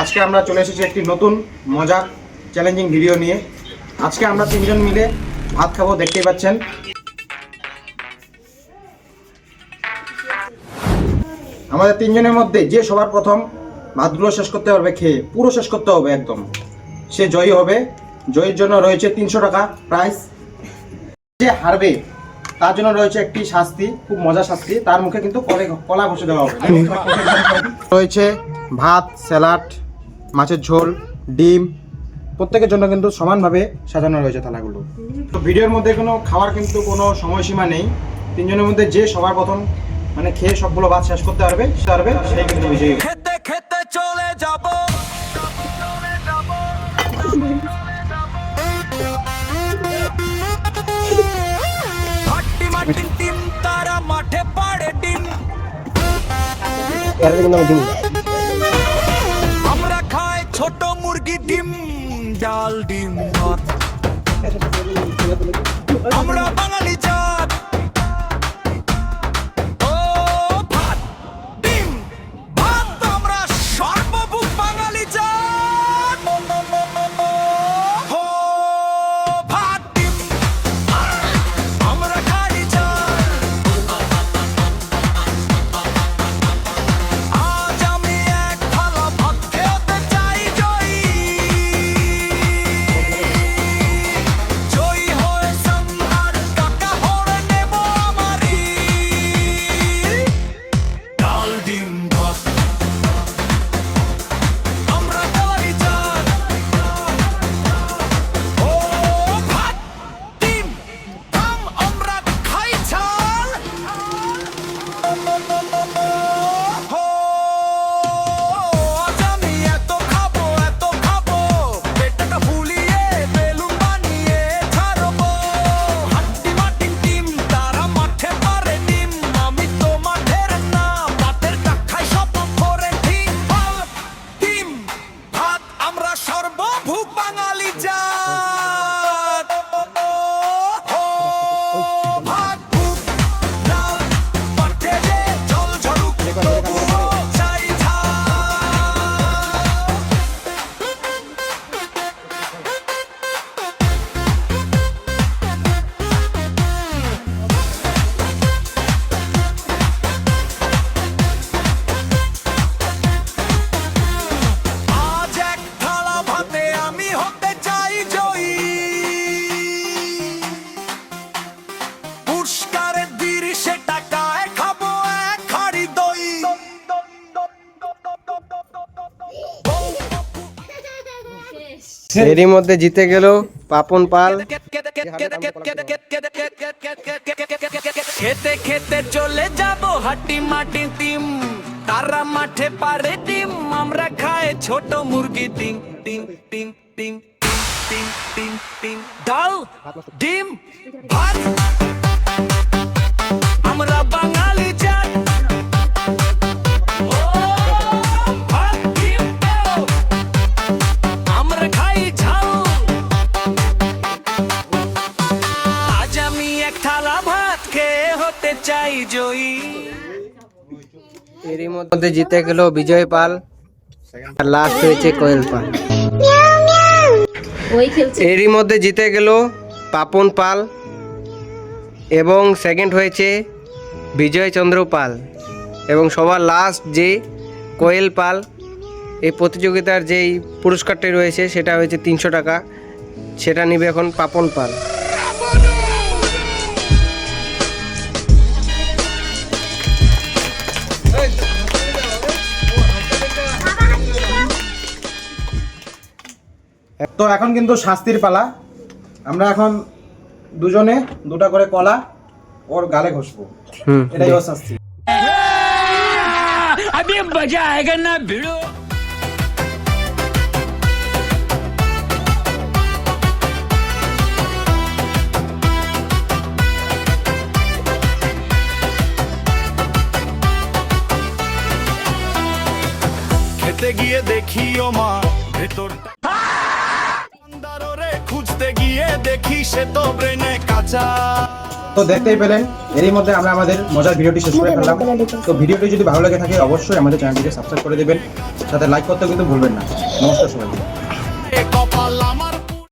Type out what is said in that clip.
আজকে আমরা চলে এসেছি একটি নতুন মজার চ্যালেঞ্জিং ভিডিও নিয়ে। আজকে আমরা তিনজন মিলে ভাত খাবো, দেখতেই পাচ্ছেন। আমাদের তিনজনের মধ্যে যে সবার প্রথম ভাতগুলো শেষ করতে পারবে, খেয়ে পুরো শেষ করতে হবে একদম, সে জয়ী হবে। জয়ীর জন্য রয়েছে 300 টাকা প্রাইস। যে হারবে তার জন্য রয়েছে একটি শাস্তি, খুব মজার শাস্তি। তার মুখে কিন্তু কলা ঘষে দেওয়া হবে। রয়েছে ভাত, স্যালাড, মাছের ঝোল, ডিম, প্রত্যেকের জন্য কিন্তু সমানভাবে সাজানো রয়েছে থালাগুলো। তো ভিডিওর মধ্যে কোনো খাওয়ার কিন্তু কোনো সময়সীমা নেই। তিনজনের মধ্যে যে সবার প্রথম মানে খেয়ে সবগুলো ভাত শেষ করতে পারবে সেই কিন্তু বিজয়ী। খেতে খেতে চলে যাব হাট্টি মাটি টিম, তারা মাঠে পাড়ে ডিম। আমরা খাই ছোট মুরগি ডিম, ডাল ডিম ভাত। আমরা বাঙালি জাত। ও ভাত ডিম ভাত, আমরা সর্বভূক বাঙালি জাত। ও ভাত ডিম আমরা খাই জাত। আজ আমি এক থালা ভাত খেতে চাই জয়ী। জয়ী হয়ে সম্রাট কাকা হরে নেব আমারই। ডাল ডিম ভাত আমরা খাই জাত। ও ভাত ডিম কাম আমরা খাই ঝাল। আজ আমি এত খাবো পেটটা ফুলিয়ে বেলুন বানিয়ে ছাড়বো। হাট্টি মাটির ডিম, তারা মাঠে পারে ডিম। আমি তো মাঠের না, ভাতের টাকায় সব করে ডিম ভাত ডিম ভাত, আমরা সর্বভূক বাঙালি জাত। ও ভাত ভুক ডাল মাঠে যে জল ঝরুক তবুও চাই ঝাল। আজ এক থালা ভাতে আমি হতে চাই জয়ী। পুরস্কারের 30 টাকায় খাবো এক হাঁড়ি দই। এরই মধ্যে জিতে গেল পাপন পাল। খেতে খেতে চলে যাব হাট্টি মাটি টিম, তারা মাঠে পারে ডিম। আমরা খাই ছোট মুরগি ডিম ডিম ডিম ডিম ডিম ডিম ডিম ডাল ডিম ভাত, আমরা বাঙালি জাত। ও ভাত ডিম দাও, আমরা খাই ঝাল। আজ আমি এক থালা ভাত খেয়ে হতে চাই জয়ী। এরই মধ্যে জিতে গেল বিজয় পাল, আর লাস্ট হয়েছে কোয়েল পাল। এরই মধ্যে জিতে গেল পাপন পাল এবং সেকেন্ড হয়েছে বিজয় চন্দ্র পাল এবং সবার লাস্ট যে কোয়েল পাল। এই প্রতিযোগিতার যেই পুরস্কারটি রয়েছে সেটা হয়েছে 300 টাকা, সেটা নিবে এখন পাপন পাল। তো এখন কিন্তু শাস্তির পালা। আমরা এখন দুজনে দুটা করে কলা ওর গালে ঘষবো, এটাই ওর শাস্তি। अभी मजा आएगा ना भिड़ो। খেতে গিয়ে দেখিও মা ভেতরটা খুঁজতে গিয়ে দেখি সে তো ব্রেনে কাঁচা। তো দেখতেই পেলেন, এরই মধ্যে আমরা আমাদের মজার ভিডিওটি শেষ করে ফেললাম। তো ভিডিওটি যদি ভালো লেগে থাকে অবশ্যই আমাদের চ্যানেলটিকে সাবস্ক্রাইব করে দেবেন, সাথে লাইক করতেও কিন্তু ভুলবেন না। নমস্কার সবাইকে। কপাল